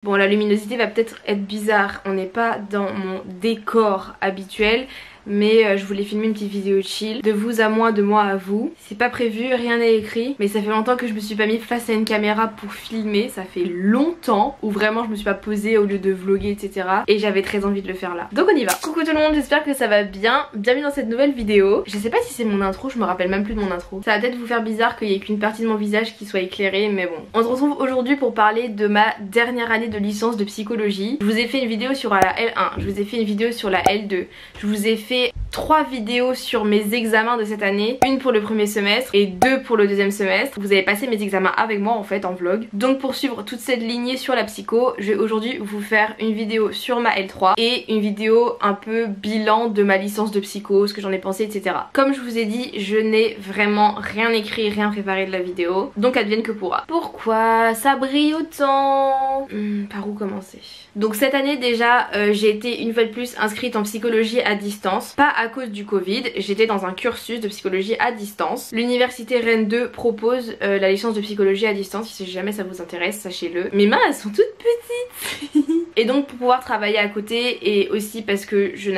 Bon, la luminosité va peut-être être bizarre, on n'est pas dans mon décor habituel, mais je voulais filmer une petite vidéo chill, de vous à moi, de moi à vous. C'est pas prévu, rien n'est écrit, mais ça fait longtemps que je me suis pas mis face à une caméra pour filmer, ça fait longtemps où vraiment je me suis pas posée au lieu de vlogger etc. Et j'avais très envie de le faire là. Donc on y va. Coucou tout le monde, j'espère que ça va bien. Bienvenue dans cette nouvelle vidéo. Je sais pas si c'est mon intro, je me rappelle même plus de mon intro. Ça va peut-être vous faire bizarre qu'il y ait qu'une partie de mon visage qui soit éclairée, mais bon. On se retrouve aujourd'hui pour parler de ma dernière année de licence de psychologie. Je vous ai fait une vidéo sur la L1, je vous ai fait une vidéo sur la L2, je vous ai fait 3 vidéos sur mes examens de cette année, une pour le premier semestre et 2 pour le deuxième semestre. Vous avez passé mes examens avec moi en fait en vlog. Donc pour suivre toute cette lignée sur la psycho, je vais aujourd'hui vous faire une vidéo sur ma L3 et une vidéo un peu bilan de ma licence de psycho, ce que j'en ai pensé etc. Comme je vous ai dit, je n'ai vraiment rien écrit, rien préparé de la vidéo, donc advienne que pourra. Pourquoi ça brille autant? Par où commencer? Donc cette année déjà j'ai été une fois de plus inscrite en psychologie à distance, pas à cause du Covid, j'étais dans un cursus de psychologie à distance. L'université Rennes 2 propose la licence de psychologie à distance, si jamais ça vous intéresse, sachez-le. Mes mains elles sont toutes petites. Et donc pour pouvoir travailler à côté et aussi parce que je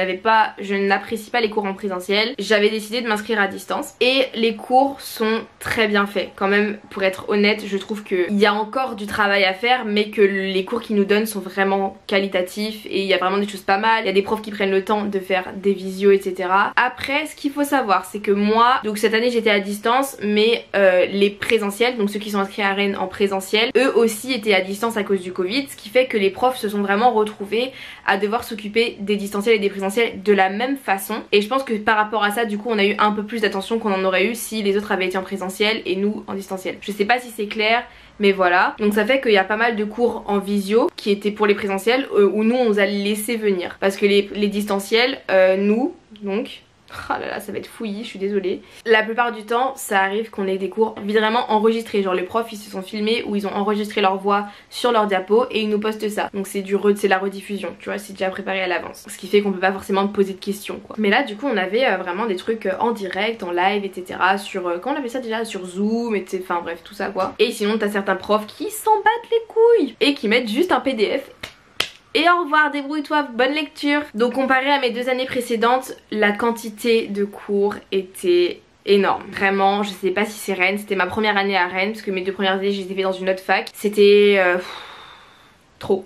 n'apprécie pas les cours en présentiel, j'avais décidé de m'inscrire à distance. Et les cours sont très bien faits. Quand même, pour être honnête, je trouve qu'il y a encore du travail à faire, mais que les cours qu'ils nous donnent sont vraiment qualitatifs et il y a vraiment des choses pas mal. Il y a des profs qui prennent le temps de faire des visios, etc. Après, ce qu'il faut savoir, c'est que moi, donc cette année j'étais à distance, mais les présentiels, donc ceux qui sont inscrits à Rennes en présentiel, eux aussi étaient à distance à cause du Covid, ce qui fait que les profs se sont vraiment retrouvés à devoir s'occuper des distanciels et des présentiels de la même façon. Et je pense que par rapport à ça, du coup, on a eu un peu plus d'attention qu'on en aurait eu si les autres avaient été en présentiel et nous en distanciel. Je sais pas si c'est clair, mais voilà. Donc ça fait qu'il y a pas mal de cours en visio qui étaient pour les présentiels où nous on nous a laissé venir. Parce que les distanciels, nous, donc... Oh là là, ça va être fouillis, je suis désolée. La plupart du temps, ça arrive qu'on ait des cours vraiment enregistrés. Genre les profs, ils se sont filmés ou ils ont enregistré leur voix sur leur diapo et ils nous postent ça. Donc c'est la rediffusion, tu vois, c'est déjà préparé à l'avance. Ce qui fait qu'on peut pas forcément poser de questions, quoi. Mais là, du coup, on avait vraiment des trucs en direct, en live, etc. Sur, comment on appelle ça déjà? Sur Zoom, etc. Enfin bref, tout ça, quoi. Et sinon, t'as certains profs qui s'en battent les couilles et qui mettent juste un PDF. Et au revoir, débrouille-toi, bonne lecture. Donc comparé à mes 2 années précédentes, la quantité de cours était énorme. Vraiment, je sais pas si c'est Rennes, c'était ma première année à Rennes, parce que mes 2 premières années, je les ai fait dans une autre fac. C'était... trop.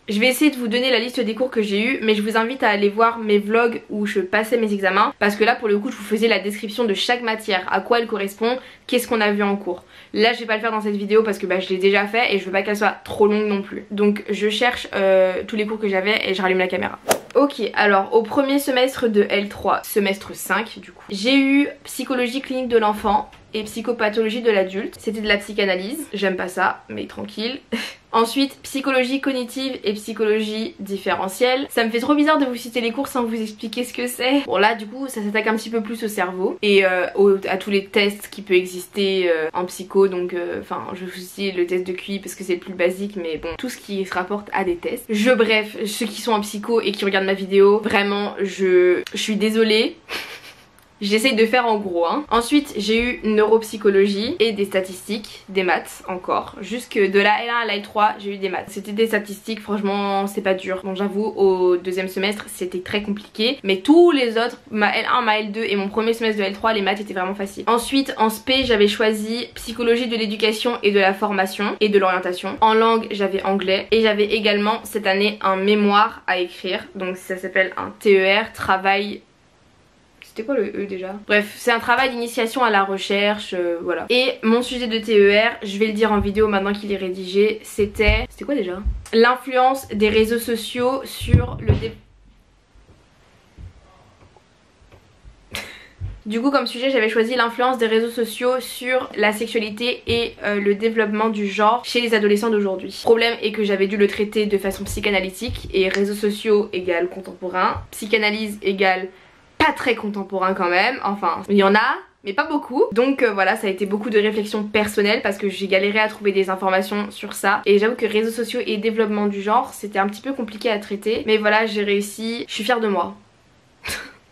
Je vais essayer de vous donner la liste des cours que j'ai eu, mais je vous invite à aller voir mes vlogs où je passais mes examens, parce que là pour le coup je vous faisais la description de chaque matière, à quoi elle correspond, qu'est-ce qu'on a vu en cours. Là je vais pas le faire dans cette vidéo parce que je l'ai déjà fait et je veux pas qu'elle soit trop longue non plus. Donc je cherche tous les cours que j'avais et je rallume la caméra. Ok, alors au premier semestre de L3, semestre 5 du coup, j'ai eu psychologie clinique de l'enfant et psychopathologie de l'adulte. C'était de la psychanalyse, j'aime pas ça, mais tranquille. Ensuite, psychologie cognitive et psychologie différentielle. Ça me fait trop bizarre de vous citer les cours sans vous expliquer ce que c'est. Bon là du coup ça s'attaque un petit peu plus au cerveau et à tous les tests qui peuvent exister en psycho. Donc enfin je vous dis le test de QI parce que c'est le plus basique, mais bon, tout ce qui se rapporte à des tests. Bref, ceux qui sont en psycho et qui regardent ma vidéo, vraiment je suis désolée. J'essaye de faire en gros hein. Ensuite j'ai eu neuropsychologie et des statistiques, des maths encore. Jusque de la L1 à la L3 j'ai eu des maths. C'était des statistiques, franchement c'est pas dur. Bon j'avoue au 2e semestre c'était très compliqué. Mais tous les autres, ma L1, ma L2 et mon premier semestre de L3, les maths étaient vraiment faciles. Ensuite en spé j'avais choisi psychologie de l'éducation et de la formation et de l'orientation. En langue j'avais anglais et j'avais également cette année un mémoire à écrire. Donc ça s'appelle un TER, travail... C'était quoi le E déjà? Bref, c'est un travail d'initiation à la recherche, voilà. Et mon sujet de TER, je vais le dire en vidéo maintenant qu'il est rédigé, c'était quoi déjà? L'influence des réseaux sociaux sur le Du coup comme sujet j'avais choisi l'influence des réseaux sociaux sur la sexualité et le développement du genre chez les adolescents d'aujourd'hui. Le problème est que j'avais dû le traiter de façon psychanalytique et réseaux sociaux égale contemporain, psychanalyse égale pas très contemporain quand même, enfin il y en a mais pas beaucoup. Donc voilà, ça a été beaucoup de réflexion personnelle parce que j'ai galéré à trouver des informations sur ça. Et j'avoue que réseaux sociaux et développement du genre c'était un petit peu compliqué à traiter. Mais voilà, j'ai réussi, je suis fière de moi.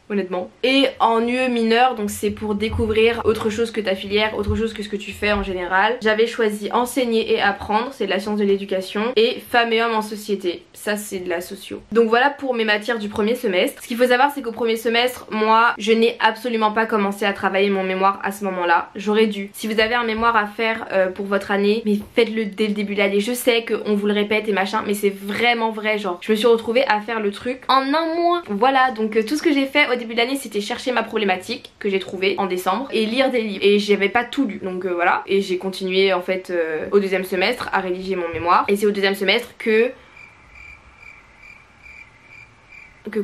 honnêtement. Et en UE mineur, donc c'est pour découvrir autre chose que ta filière, autre chose que ce que tu fais en général. J'avais choisi enseigner et apprendre, c'est de la science de l'éducation, et femmes et hommes en société, ça c'est de la socio. Donc voilà pour mes matières du premier semestre. Ce qu'il faut savoir, c'est qu'au premier semestre, moi je n'ai absolument pas commencé à travailler mon mémoire à ce moment-là. J'aurais dû. Si vous avez un mémoire à faire pour votre année, mais faites-le dès le début de l'année. Je sais qu'on vous le répète et machin, mais c'est vraiment vrai. Genre je me suis retrouvée à faire le truc en un mois. Voilà, donc tout ce que j'ai fait au début de l'année, c'était chercher ma problématique que j'ai trouvée en décembre et lire des livres. Et j'avais pas tout lu, donc voilà. Et j'ai continué en fait au deuxième semestre à rédiger mon mémoire. Et c'est au deuxième semestre que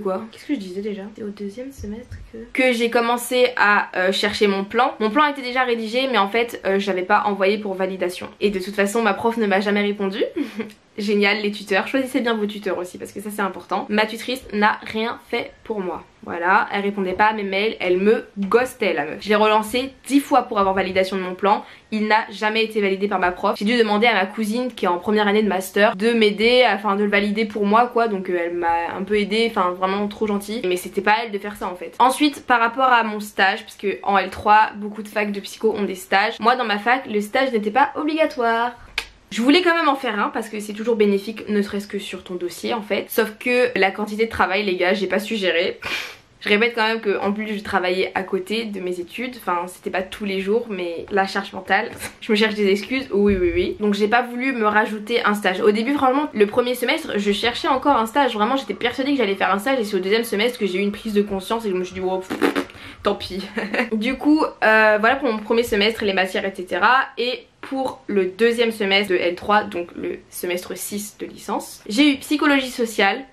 quoi? Qu'est-ce que je disais déjà? C'est au deuxième semestre que j'ai commencé à chercher mon plan. Mon plan était déjà rédigé, mais en fait je l'avais pas envoyé pour validation. Et de toute façon ma prof ne m'a jamais répondu. Génial, les tuteurs, choisissez bien vos tuteurs aussi parce que ça c'est important. Ma tutrice n'a rien fait pour moi. Voilà, elle répondait pas à mes mails, elle me ghostait la meuf. Je l'ai relancé 10 fois pour avoir validation de mon plan, il n'a jamais été validé par ma prof. J'ai dû demander à ma cousine qui est en première année de master de m'aider, afin de le valider pour moi quoi, donc elle m'a un peu aidée, enfin vraiment trop gentille. Mais c'était pas à elle de faire ça en fait. Ensuite par rapport à mon stage, parce que en L3 beaucoup de facs de psycho ont des stages. Moi dans ma fac le stage n'était pas obligatoire. Je voulais quand même en faire un parce que c'est toujours bénéfique, ne serait-ce que sur ton dossier en fait. Sauf que la quantité de travail les gars, j'ai pas su gérer. Je répète quand même qu'en plus je travaillais à côté de mes études, enfin c'était pas tous les jours mais la charge mentale, je me cherche des excuses, oui. Donc j'ai pas voulu me rajouter un stage. Au début vraiment le premier semestre je cherchais encore un stage, vraiment j'étais persuadée que j'allais faire un stage et c'est au deuxième semestre que j'ai eu une prise de conscience et je me suis dit oh tant pis. Du coup voilà pour mon premier semestre, les matières etc. Et pour le deuxième semestre de L3, donc le semestre 6 de licence, j'ai eu psychologie sociale.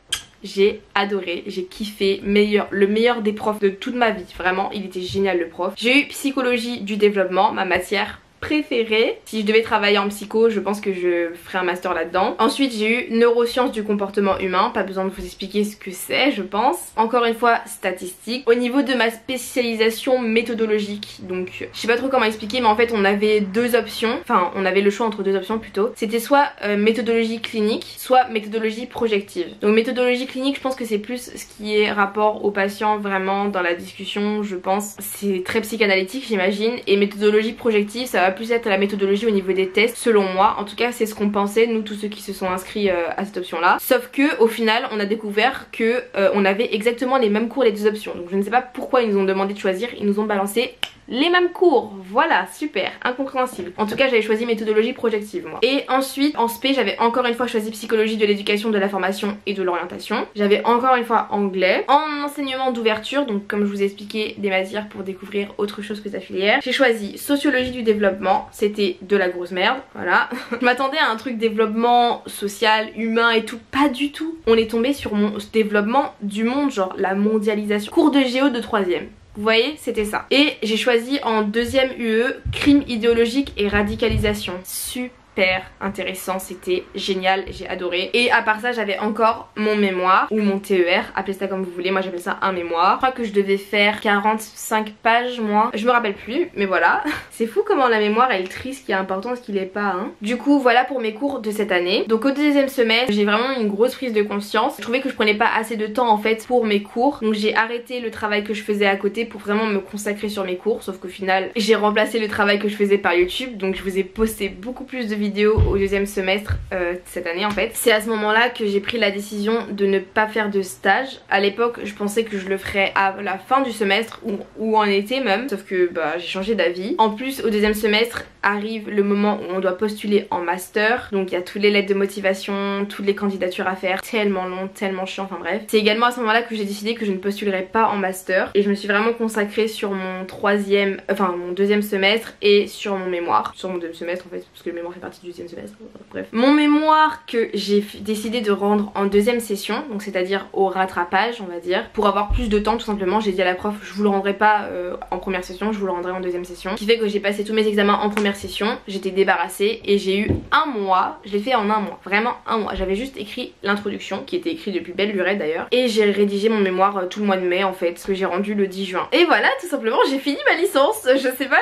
J'ai adoré, j'ai kiffé, le meilleur des profs de toute ma vie, vraiment il était génial le prof. J'ai eu psychologie du développement, ma matière préférée. Si je devais travailler en psycho, je pense que je ferais un master là-dedans. Ensuite j'ai eu neurosciences du comportement humain, pas besoin de vous expliquer ce que c'est je pense. Encore une fois statistique. Au niveau de ma spécialisation méthodologique, donc je sais pas trop comment expliquer mais en fait on avait deux options, enfin on avait le choix entre deux options plutôt. C'était soit méthodologie clinique, soit méthodologie projective. Donc méthodologie clinique je pense que c'est plus ce qui est rapport au patient vraiment dans la discussion je pense. C'est très psychanalytique j'imagine et méthodologie projective ça va plus être la méthodologie au niveau des tests selon moi, en tout cas c'est ce qu'on pensait nous tous ceux qui se sont inscrits à cette option là, sauf que au final on a découvert que on avait exactement les mêmes cours les deux options, donc je ne sais pas pourquoi ils nous ont demandé de choisir, ils nous ont balancé les mêmes cours, voilà, super, incompréhensible. En tout cas j'avais choisi méthodologie projective moi. Et ensuite en spé j'avais encore une fois choisi psychologie de l'éducation, de la formation et de l'orientation. J'avais encore une fois anglais. En enseignement d'ouverture, donc comme je vous ai expliqué des matières pour découvrir autre chose que sa filière, j'ai choisi sociologie du développement, c'était de la grosse merde, voilà. Je m'attendais à un truc développement social, humain et tout, pas du tout. On est tombé sur mon développement du monde, genre la mondialisation. Cours de géo de 3ème. Vous voyez, c'était ça. Et j'ai choisi en deuxième UE, crime idéologique et radicalisation. Super intéressant, c'était génial, j'ai adoré. Et à part ça j'avais encore mon mémoire ou mon TER, appelez ça comme vous voulez, moi j'appelle ça un mémoire. Je crois que je devais faire 45 pages moi, je me rappelle plus mais voilà. C'est fou comment la mémoire elle trie ce qui est important, ce qui l'est pas hein. Du coup voilà pour mes cours de cette année. Donc au deuxième semestre j'ai vraiment une grosse prise de conscience. Je trouvais que je prenais pas assez de temps en fait pour mes cours, donc j'ai arrêté le travail que je faisais à côté pour vraiment me consacrer sur mes cours. Sauf qu'au final j'ai remplacé le travail que je faisais par YouTube, donc je vous ai posté beaucoup plus de vidéos au deuxième semestre cette année en fait. C'est à ce moment là que j'ai pris la décision de ne pas faire de stage. À l'époque je pensais que je le ferais à la fin du semestre ou en été même, sauf que bah j'ai changé d'avis. En plus au deuxième semestre arrive le moment où on doit postuler en master, donc il y a toutes les lettres de motivation, toutes les candidatures à faire, tellement long, tellement chiant, enfin bref. C'est également à ce moment là que j'ai décidé que je ne postulerais pas en master et je me suis vraiment consacrée sur mon mon deuxième semestre et sur mon mémoire. Sur mon deuxième semestre en fait, parce que le mémoire fait partie du deuxième semestre, bref. Mon mémoire que j'ai décidé de rendre en deuxième session, donc c'est-à-dire au rattrapage on va dire, pour avoir plus de temps tout simplement. J'ai dit à la prof je vous le rendrai pas en première session, je vous le rendrai en deuxième session, ce qui fait que j'ai passé tous mes examens en première première session, j'étais débarrassée et j'ai eu un mois, je l'ai fait en un mois, vraiment un mois. J'avais juste écrit l'introduction qui était écrite depuis belle lurette d'ailleurs et j'ai rédigé mon mémoire tout le mois de mai en fait, que j'ai rendu le 10 juin. Et voilà, tout simplement j'ai fini ma licence. Je sais pas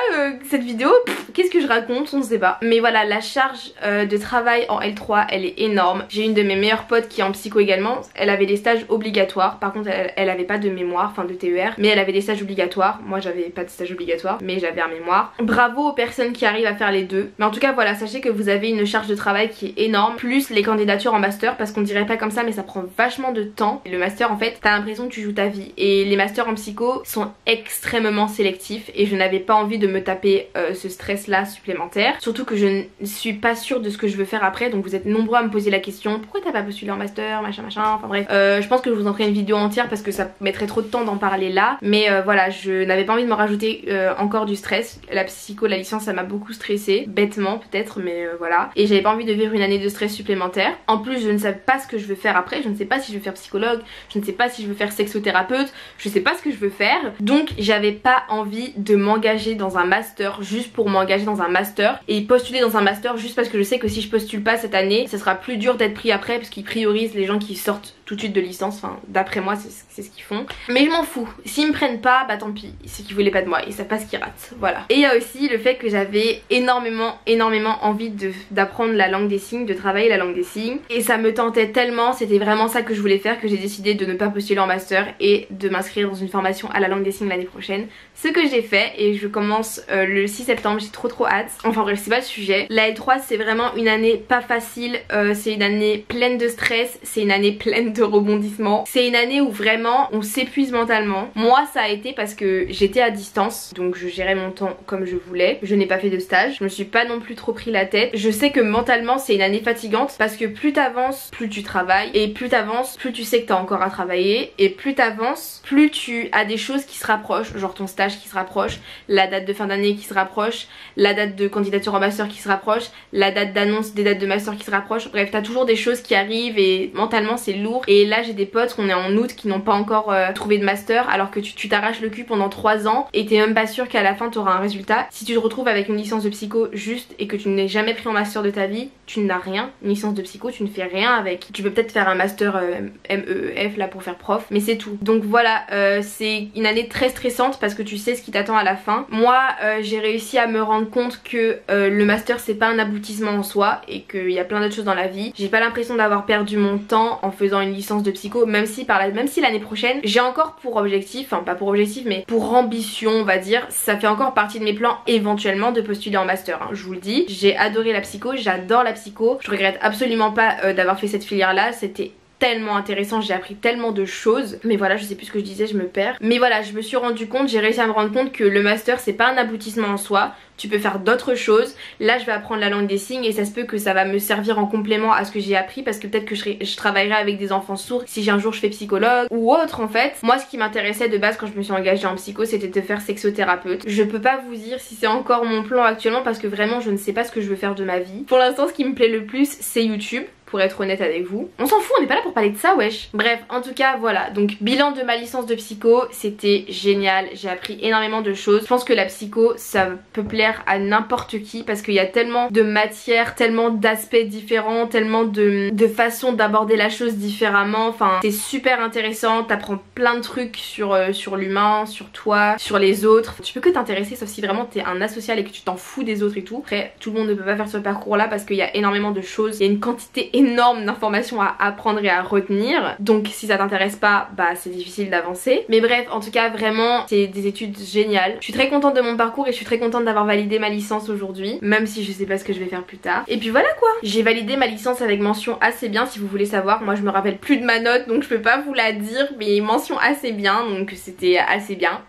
cette vidéo, qu'est-ce que je raconte, on ne sait pas. Mais voilà, la charge de travail en L3 elle est énorme. J'ai une de mes meilleures potes qui est en psycho également, elle avait des stages obligatoires, par contre elle avait pas de mémoire, enfin de TER, mais elle avait des stages obligatoires. Moi j'avais pas de stage obligatoire mais j'avais un mémoire. Bravo aux personnes qui arrivent à faire les deux. Mais en tout cas voilà, sachez que vous avez une charge de travail qui est énorme, plus les candidatures en master, parce qu'on dirait pas comme ça mais ça prend vachement de temps. Le master en fait t'as l'impression que tu joues ta vie et les masters en psycho sont extrêmement sélectifs et je n'avais pas envie de me taper ce stress là supplémentaire, surtout que je ne suis pas sûre de ce que je veux faire après. Donc vous êtes nombreux à me poser la question pourquoi t'as pas postulé en master, machin machin, enfin bref. Je pense que je vous en ferai une vidéo entière parce que ça mettrait trop de temps d'en parler là, mais voilà, je n'avais pas envie de me rajouter encore du stress. La psycho, la licence ça m'a beaucoup stressée, bêtement peut-être, mais voilà, et j'avais pas envie de vivre une année de stress supplémentaire. En plus je ne sais pas ce que je veux faire après, je ne sais pas si je veux faire psychologue, je ne sais pas si je veux faire sexothérapeute, je sais pas ce que je veux faire, donc j'avais pas envie de m'engager dans un master juste pour m'engager dans un master et postuler dans un master juste parce que je sais que si je postule pas cette année ça sera plus dur d'être pris après parce qu'ils priorisent les gens qui sortent tout de suite de licence, enfin d'après moi c'est ce qu'ils font, mais je m'en fous, s'ils me prennent pas bah tant pis, c'est qu'ils voulaient pas de moi, ils savent pas ce qu'ils ratent, voilà. Et il y a aussi le fait que j'avais énormément envie d'apprendre la langue des signes, de travailler la langue des signes, et ça me tentait tellement, c'était vraiment ça que je voulais faire, que j'ai décidé de ne pas postuler en master et de m'inscrire dans une formation à la langue des signes l'année prochaine, ce que j'ai fait et je commence le 6 septembre, j'ai trop hâte. Enfin bref, c'est pas le sujet. La L3 c'est vraiment une année pas facile, c'est une année pleine de stress, c'est une année pleine de rebondissements, c'est une année où vraiment on s'épuise mentalement. Moi ça a été parce que j'étais à distance, donc je gérais mon temps comme je voulais, je n'ai pas fait de stage, je me suis pas non plus trop pris la tête. Je sais que mentalement c'est une année fatigante parce que plus t'avances, plus tu travailles, et plus t'avances, plus tu sais que t'as encore à travailler, et plus t'avances, plus tu as des choses qui se rapprochent, genre ton stage qui se rapproche, la date de fin d'année qui se rapproche, la date de candidature en master qui se rapproche, la date d'annonce des dates de master qui se rapprochent, bref t'as toujours des choses qui arrivent et mentalement c'est lourd. Et là j'ai des potes, on est en août, qui n'ont pas encore trouvé de master alors que tu t'arraches le cul pendant 3 ans et t'es même pas sûr qu'à la fin t'auras un résultat. Si tu te retrouves avec une licence de psycho juste et que tu n'es jamais pris en master de ta vie, tu n'as rien. Une licence de psycho tu ne fais rien avec. Tu peux peut-être faire un master MEEF là pour faire prof, mais c'est tout. Donc voilà, c'est une année très stressante parce que tu sais ce qui t'attend à la fin. Moi j'ai réussi à me rendre compte que le master c'est pas un aboutissement en soi et qu'il y a plein d'autres choses dans la vie. J'ai pas l'impression d'avoir perdu mon temps en faisant une licence de psycho, même si l'année prochaine j'ai encore pour objectif, enfin pas pour objectif mais pour ambition on va dire, ça fait encore partie de mes plans éventuellement de postuler en master, hein, je vous le dis. J'ai adoré la psycho, j'adore la psycho, je regrette absolument pas d'avoir fait cette filière là, c'était tellement intéressant, j'ai appris tellement de choses, mais voilà, je sais plus ce que je disais, je me perds. Mais voilà, je me suis rendu compte, j'ai réussi à me rendre compte que le master c'est pas un aboutissement en soi, tu peux faire d'autres choses. Là je vais apprendre la langue des signes et ça se peut que ça va me servir en complément à ce que j'ai appris, parce que peut-être que je travaillerai avec des enfants sourds si un jour je fais psychologue ou autre en fait. Moi ce qui m'intéressait de base quand je me suis engagée en psycho c'était de faire sexothérapeute. Je peux pas vous dire si c'est encore mon plan actuellement parce que vraiment je ne sais pas ce que je veux faire de ma vie. Pour l'instant ce qui me plaît le plus c'est YouTube, pour être honnête avec vous. On s'en fout, on n'est pas là pour parler de ça, wesh. Bref, en tout cas, voilà. Donc, bilan de ma licence de psycho, c'était génial. J'ai appris énormément de choses. Je pense que la psycho, ça peut plaire à n'importe qui parce qu'il y a tellement de matières, tellement d'aspects différents, tellement de façons d'aborder la chose différemment. Enfin, c'est super intéressant. T'apprends plein de trucs sur l'humain, sur toi, sur les autres. Tu peux que t'intéresser, sauf si vraiment t'es un asocial et que tu t'en fous des autres et tout. Après, tout le monde ne peut pas faire ce parcours-là parce qu'il y a énormément de choses. Il y a une quantité énorme d'informations à apprendre et à retenir, donc si ça t'intéresse pas bah c'est difficile d'avancer, mais bref en tout cas vraiment c'est des études géniales. Je suis très contente de mon parcours et je suis très contente d'avoir validé ma licence aujourd'hui, même si je sais pas ce que je vais faire plus tard. Et puis voilà quoi, j'ai validé ma licence avec mention assez bien. Si vous voulez savoir, moi je me rappelle plus de ma note donc je peux pas vous la dire, mais mention assez bien, donc c'était assez bien.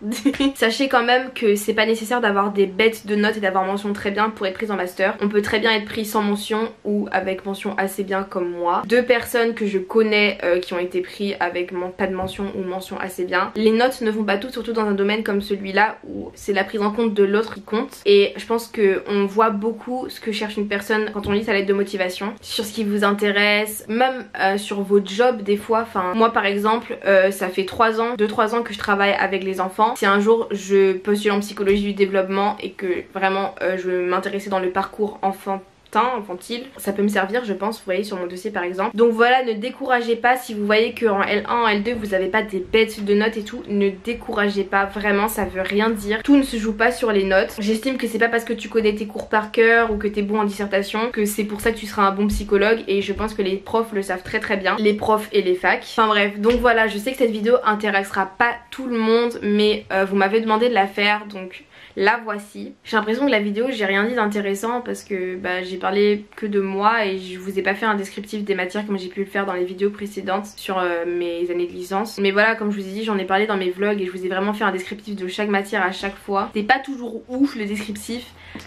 Sachez quand même que c'est pas nécessaire d'avoir des bêtes de notes et d'avoir mention très bien pour être prise en master. On peut très bien être pris sans mention ou avec mention assez bien bachelor comme moi, 2 personnes que je connais qui ont été pris avec pas de mention ou mention assez bien. Les notes ne vont pas toutes, surtout dans un domaine comme celui-là où c'est la prise en compte de l'autre qui compte. Et je pense qu'on voit beaucoup ce que cherche une personne quand on lit sa lettre de motivation, sur ce qui vous intéresse, même sur vos jobs des fois. Enfin, moi par exemple, ça fait 2-3 ans que je travaille avec les enfants. Si un jour je postule en psychologie du développement et que vraiment je m'intéressais dans le parcours infantile, ça peut me servir je pense, vous voyez, sur mon dossier par exemple. Donc voilà, ne découragez pas si vous voyez qu'en L1, en L2 vous avez pas des bêtes de notes et tout, ne découragez pas, vraiment ça veut rien dire, tout ne se joue pas sur les notes. J'estime que c'est pas parce que tu connais tes cours par cœur ou que t'es bon en dissertation que c'est pour ça que tu seras un bon psychologue, et je pense que les profs le savent très très bien, les profs et les facs. Enfin bref, donc voilà, je sais que cette vidéo intéressera pas tout le monde, mais vous m'avez demandé de la faire, donc la voici. J'ai l'impression que la vidéo j'ai rien dit d'intéressant parce que j'ai parlé que de moi et je vous ai pas fait un descriptif des matières comme j'ai pu le faire dans les vidéos précédentes sur mes années de licence. Mais voilà, comme je vous ai dit, j'en ai parlé dans mes vlogs et je vous ai vraiment fait un descriptif de chaque matière à chaque fois. C'est pas toujours ouf le descriptif,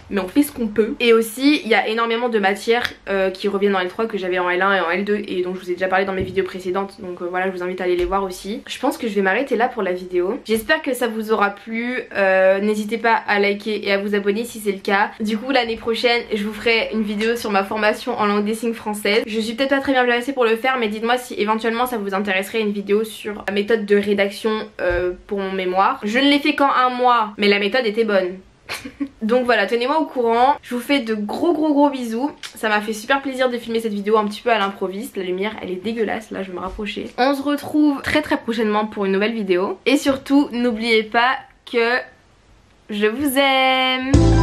mais on fait ce qu'on peut. Et aussi il y a énormément de matières qui reviennent en L3 que j'avais en L1 et en L2 et dont je vous ai déjà parlé dans mes vidéos précédentes, donc voilà, je vous invite à aller les voir aussi. Je pense que je vais m'arrêter là pour la vidéo. J'espère que ça vous aura plu, n'hésitez pas à liker et à vous abonner si c'est le cas. Du coup l'année prochaine je vous ferai une vidéo sur ma formation en langue des signes française. Je suis peut-être pas très bien placée pour le faire, mais dites-moi si éventuellement ça vous intéresserait une vidéo sur la méthode de rédaction pour mon mémoire. Je ne l'ai fait qu'en 1 mois, mais la méthode était bonne. Donc voilà, tenez-moi au courant. Je vous fais de gros bisous. Ça m'a fait super plaisir de filmer cette vidéo un petit peu à l'improviste. La lumière elle est dégueulasse, là je vais me rapprocher. On se retrouve très prochainement pour une nouvelle vidéo. Et surtout n'oubliez pas que je vous aime.